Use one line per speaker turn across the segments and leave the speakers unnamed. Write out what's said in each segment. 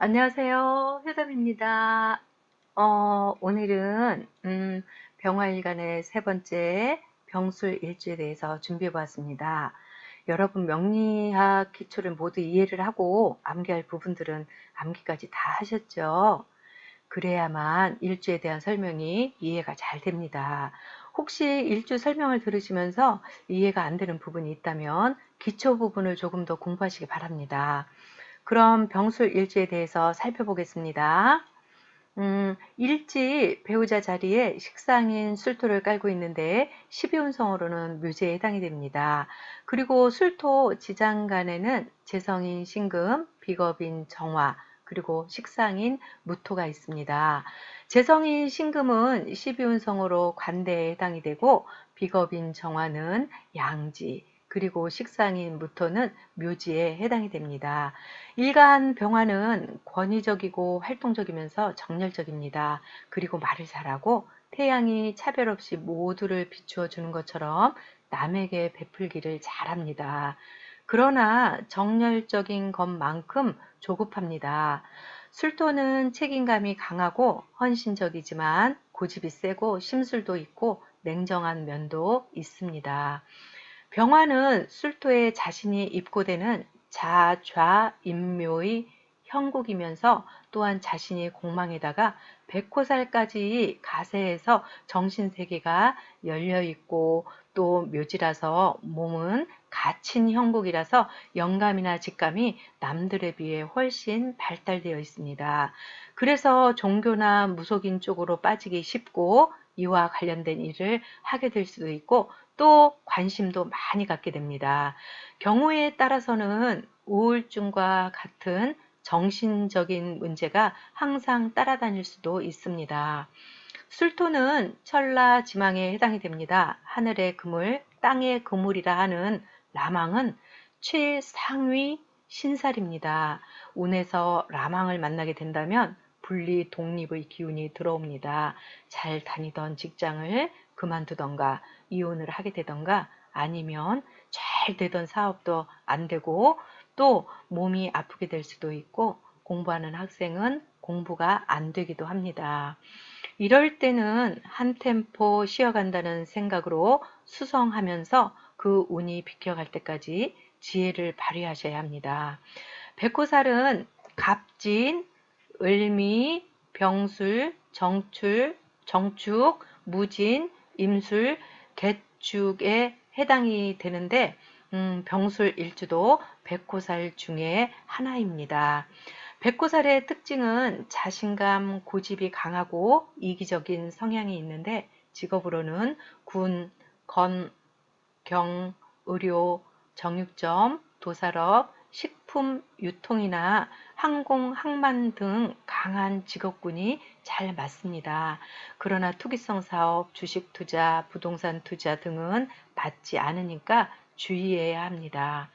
안녕하세요. 효담입니다. 오늘은 병화일간의 세 번째 병술 일주에 대해서 준비해 보았습니다. 여러분 명리학 기초를 모두 이해를 하고 암기할 부분들은 암기까지 다 하셨죠? 그래야만 일주에 대한 설명이 이해가 잘 됩니다. 혹시 일주 설명을 들으시면서 이해가 안 되는 부분이 있다면 기초 부분을 조금 더 공부하시기 바랍니다. 그럼 병술 일지에 대해서 살펴보겠습니다. 일지 배우자 자리에 식상인 술토를 깔고 있는데 12운성으로는 묘지에 해당이 됩니다. 그리고 술토 지장간에는 재성인 신금, 비겁인 정화, 그리고 식상인 무토가 있습니다. 재성인 신금은 12운성으로 관대에 해당이 되고 비겁인 정화는 양지, 그리고 식상인 무토는 묘지에 해당이 됩니다. 일간 병화는 권위적이고 활동적이면서 정열적입니다. 그리고 말을 잘하고 태양이 차별 없이 모두를 비추어 주는 것처럼 남에게 베풀기를 잘합니다. 그러나 정열적인 것만큼 조급합니다. 술토는 책임감이 강하고 헌신적이지만 고집이 세고 심술도 있고 냉정한 면도 있습니다. 병화는 술토에 자신이 입고되는 자좌인묘의 형국이면서 또한 자신이 공망에다가 백호살까지 가세해서 정신세계가 열려있고 또 묘지라서 몸은 갇힌 형국이라서 영감이나 직감이 남들에 비해 훨씬 발달되어 있습니다. 그래서 종교나 무속인 쪽으로 빠지기 쉽고 이와 관련된 일을 하게 될 수도 있고 또 관심도 많이 갖게 됩니다. 경우에 따라서는 우울증과 같은 정신적인 문제가 항상 따라다닐 수도 있습니다. 술토는 천라 지망에 해당이 됩니다. 하늘의 그물, 땅의 그물이라 하는 라망은 최상위 신살입니다. 운에서 라망을 만나게 된다면 분리 독립의 기운이 들어옵니다. 잘 다니던 직장을 그만두던가 이혼을 하게 되던가 아니면 잘 되던 사업도 안 되고 또 몸이 아프게 될 수도 있고 공부하는 학생은 공부가 안 되기도 합니다. 이럴 때는 한 템포 쉬어간다는 생각으로 수성하면서 그 운이 비켜갈 때까지 지혜를 발휘하셔야 합니다. 백호살은 갑진, 을미, 병술, 정축, 무진, 임술, 개축에 해당이 되는데 병술 일주도 백호살 중에 하나입니다. 백호살의 특징은 자신감, 고집이 강하고 이기적인 성향이 있는데 직업으로는 군, 건, 경, 의료, 정육점, 도살업, 식품 유통이나 항공, 항만 등 강한 직업군이 잘 맞습니다. 그러나 투기성 사업, 주식 투자, 부동산 투자 등은 맞지 않으니까 주의해야 합니다.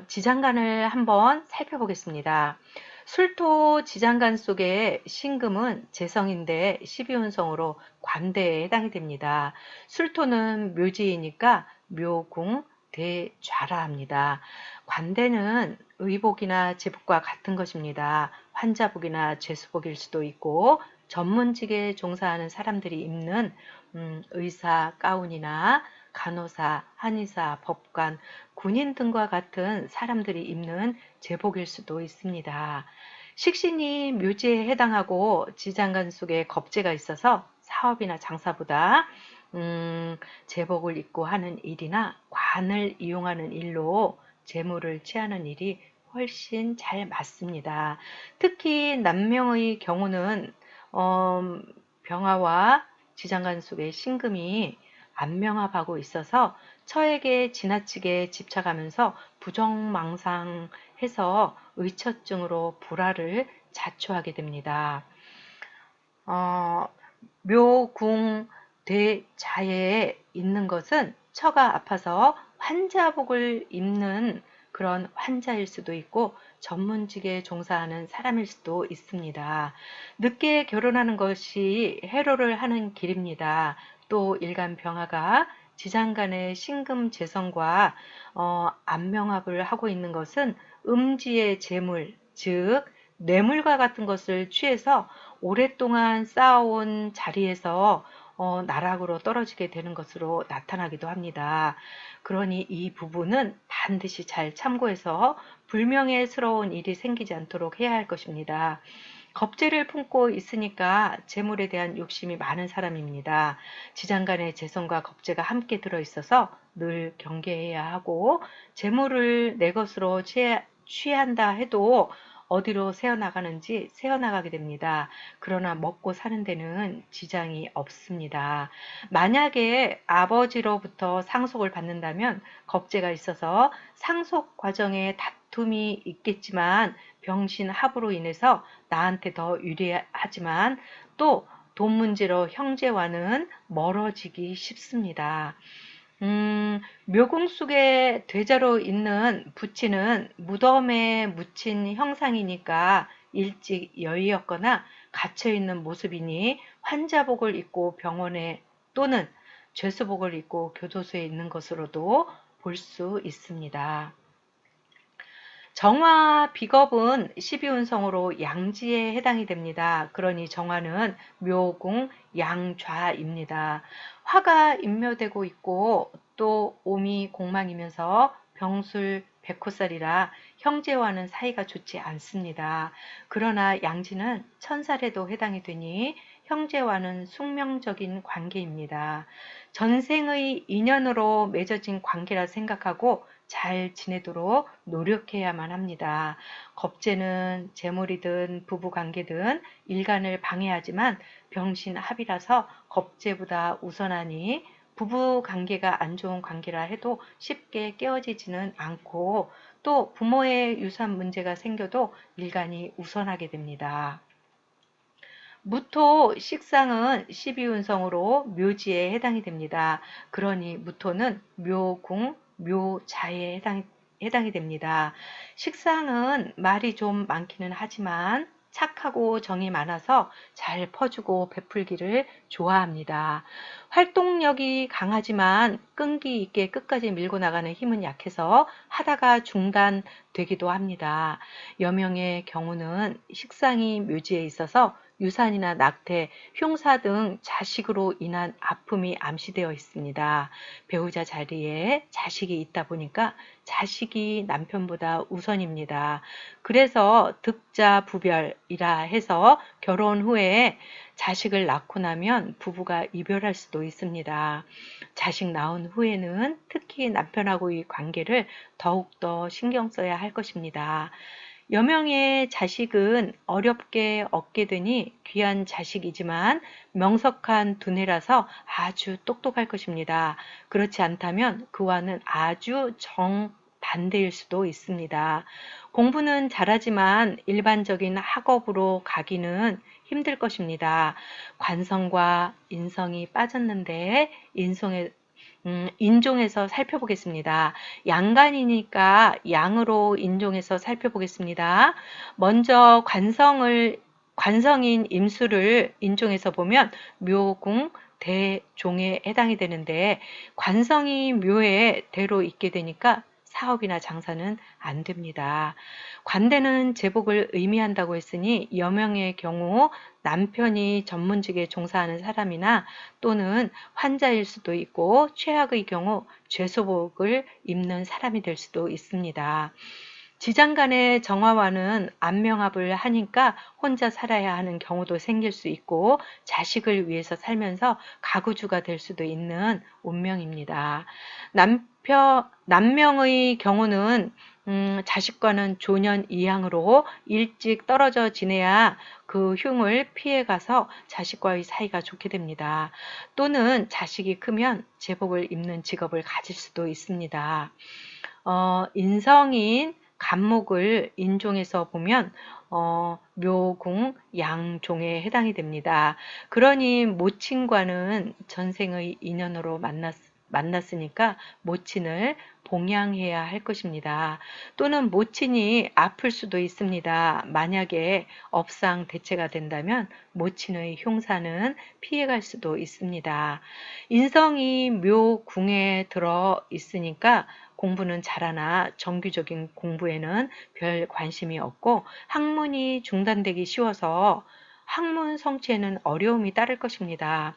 지장간을 한번 살펴보겠습니다. 술토 지장간 속의 신금은 재성인데 12운성으로 관대에 해당이 됩니다. 술토는 묘지이니까 묘궁, 대좌라 합니다. 관대는 의복이나 제복과 같은 것입니다. 환자복이나 죄수복일 수도 있고 전문직에 종사하는 사람들이 입는 의사 가운이나 간호사, 한의사, 법관, 군인 등과 같은 사람들이 입는 제복일 수도 있습니다. 식신이 묘지에 해당하고 지장간 속에 겁재가 있어서 사업이나 장사보다 제복을 입고 하는 일이나 관을 이용하는 일로 재물을 취하는 일이 훨씬 잘 맞습니다. 특히 남명의 경우는 병화와 지장간 속의 신금이 안명합하고 있어서 처에게 지나치게 집착하면서 부정망상해서 의처증으로 불화를 자초하게 됩니다. 묘궁 대자에 있는 것은 처가 아파서 환자복을 입는 그런 환자일 수도 있고 전문직에 종사하는 사람일 수도 있습니다. 늦게 결혼하는 것이 해로를 하는 길입니다. 또 일간 병화가 지장간의 신금재성과 안명합을 하고 있는 것은 음지의 재물, 즉 뇌물과 같은 것을 취해서 오랫동안 쌓아온 자리에서 나락으로 떨어지게 되는 것으로 나타나기도 합니다. 그러니 이 부분은 반드시 잘 참고해서 불명예스러운 일이 생기지 않도록 해야 할 것입니다. 겁재를 품고 있으니까 재물에 대한 욕심이 많은 사람입니다. 지장간의 재성과 겁재가 함께 들어있어서 늘 경계해야 하고, 재물을 내 것으로 취한다 해도 어디로 새어나가는지 새어나가게 됩니다. 그러나 먹고 사는 데는 지장이 없습니다. 만약에 아버지로부터 상속을 받는다면 겁재가 있어서 상속 과정에 다툼이 있겠지만 병신합으로 인해서 나한테 더 유리하지만 또 돈 문제로 형제와는 멀어지기 쉽습니다. 묘궁 속에 되자로 있는 부치는 무덤에 묻힌 형상이니까 일찍 여의었거나 갇혀있는 모습이니 환자복을 입고 병원에 또는 죄수복을 입고 교도소에 있는 것으로도 볼 수 있습니다. 정화 비겁은 12운성으로 양지에 해당이 됩니다. 그러니 정화는 묘궁 양좌입니다. 화가 인묘되고 있고 또 오미 공망이면서 병술 백호살이라 형제와는 사이가 좋지 않습니다. 그러나 양지는 천살에도 해당이 되니 형제와는 숙명적인 관계입니다. 전생의 인연으로 맺어진 관계라 생각하고 잘 지내도록 노력해야만 합니다. 겁재는 재물이든 부부관계든 일간을 방해하지만 병신합이라서 겁재보다 우선하니 부부관계가 안 좋은 관계라 해도 쉽게 깨어지지는 않고 또 부모의 유산 문제가 생겨도 일간이 우선하게 됩니다. 무토 식상은 12운성으로 묘지에 해당이 됩니다. 그러니 무토는 묘궁, 묘자에 해당이 됩니다. 식상은 말이 좀 많기는 하지만 착하고 정이 많아서 잘 퍼주고 베풀기를 좋아합니다. 활동력이 강하지만 끈기 있게 끝까지 밀고 나가는 힘은 약해서 하다가 중단되기도 합니다. 여명의 경우는 식상이 묘지에 있어서 유산이나 낙태, 흉사 등 자식으로 인한 아픔이 암시되어 있습니다. 배우자 자리에 자식이 있다 보니까 자식이 남편보다 우선입니다. 그래서 득자부별이라 해서 결혼 후에 자식을 낳고 나면 부부가 이별할 수도 있습니다. 자식 낳은 후에는 특히 남편하고의 관계를 더욱더 신경 써야 할 것입니다. 여명의 자식은 어렵게 얻게 되니 귀한 자식이지만 명석한 두뇌라서 아주 똑똑할 것입니다. 그렇지 않다면 그와는 아주 정반대일 수도 있습니다. 공부는 잘하지만 일반적인 학업으로 가기는 힘들 것입니다. 관성과 인성이 빠졌는데 인종에서 살펴보겠습니다. 양간이니까 양으로 인종에서 살펴보겠습니다. 먼저 관성인 임수를 인종에서 보면 묘궁, 대종에 해당이 되는데 관성이 묘에 대로 있게 되니까 사업이나 장사는 안 됩니다. 관대는 제복을 의미한다고 했으니 여명의 경우 남편이 전문직에 종사하는 사람이나 또는 환자일 수도 있고 최악의 경우 죄소복을 입는 사람이 될 수도 있습니다. 지장간의 정화와는 안명합을 하니까 혼자 살아야 하는 경우도 생길 수 있고 자식을 위해서 살면서 가구주가 될 수도 있는 운명입니다. 남명의 경우는 자식과는 조년 이양으로 일찍 떨어져 지내야 그 흉을 피해가서 자식과의 사이가 좋게 됩니다. 또는 자식이 크면 제복을 입는 직업을 가질 수도 있습니다. 인성인 간목을 인종에서 보면 묘궁, 양종에 해당이 됩니다. 그러니 모친과는 전생의 인연으로 만났으니까 모친을 봉양해야 할 것입니다. 또는 모친이 아플 수도 있습니다. 만약에 업상 대체가 된다면 모친의 흉사는 피해갈 수도 있습니다. 인성이 묘궁에 들어 있으니까 공부는 잘하나 정규적인 공부에는 별 관심이 없고 학문이 중단되기 쉬워서 학문 성취에는 어려움이 따를 것입니다.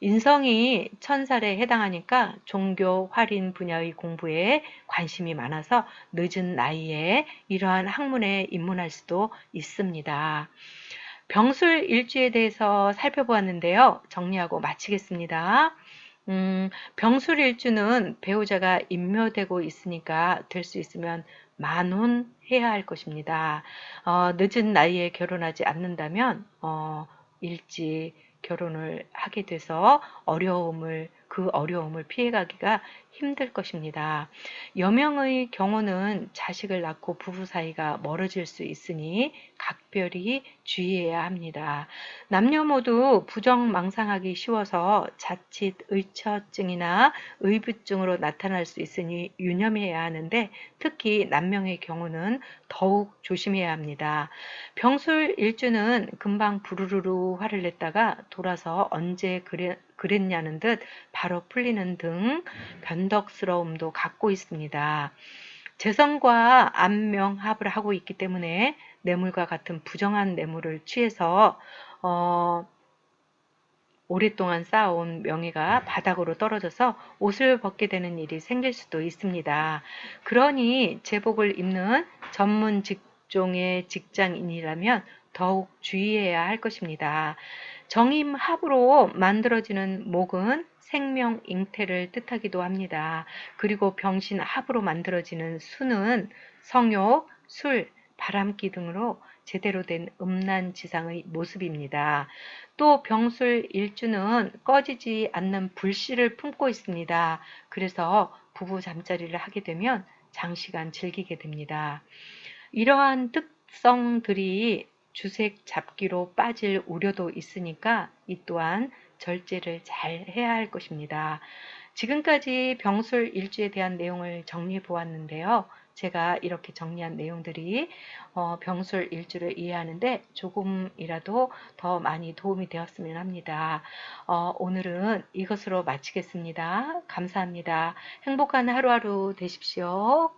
인성이 천살에 해당하니까 종교 활인 분야의 공부에 관심이 많아서 늦은 나이에 이러한 학문에 입문할 수도 있습니다. 병술 일주에 대해서 살펴보았는데요. 정리하고 마치겠습니다. 병술일주는 배우자가 임묘되고 있으니까 될 수 있으면 만혼해야 할 것입니다. 늦은 나이에 결혼하지 않는다면 일찍 결혼을 하게 돼서 그 어려움을 피해가기가 힘들 것입니다. 여명의 경우는 자식을 낳고 부부 사이가 멀어질 수 있으니 각별히 주의해야 합니다. 남녀 모두 부정망상하기 쉬워서 자칫 의처증이나 의부증으로 나타날 수 있으니 유념해야 하는데 특히 남명의 경우는 더욱 조심해야 합니다. 병술 일주는 금방 부르르르 화를 냈다가 돌아서 언제 그랬냐는 듯 바로 풀리는 등 변덕스러움도 갖고 있습니다. 재성과 안명합을 하고 있기 때문에 뇌물과 같은 부정한 뇌물을 취해서 오랫동안 쌓아온 명예가 바닥으로 떨어져서 옷을 벗게 되는 일이 생길 수도 있습니다. 그러니 제복을 입는 전문 직종의 직장인이라면 더욱 주의해야 할 것입니다. 정임합으로 만들어지는 목은 생명 잉태를 뜻하기도 합니다. 그리고 병신합으로 만들어지는 수는 성욕, 술, 바람기 등으로 제대로 된 음란지상의 모습입니다. 또 병술 일주는 꺼지지 않는 불씨를 품고 있습니다. 그래서 부부 잠자리를 하게 되면 장시간 즐기게 됩니다. 이러한 특성들이 주색 잡기로 빠질 우려도 있으니까 이 또한 절제를 잘 해야 할 것입니다. 지금까지 병술 일주에 대한 내용을 정리해 보았는데요. 제가 이렇게 정리한 내용들이 병술 일주를 이해하는데 조금이라도 더 많이 도움이 되었으면 합니다. 오늘은 이것으로 마치겠습니다. 감사합니다. 행복한 하루하루 되십시오.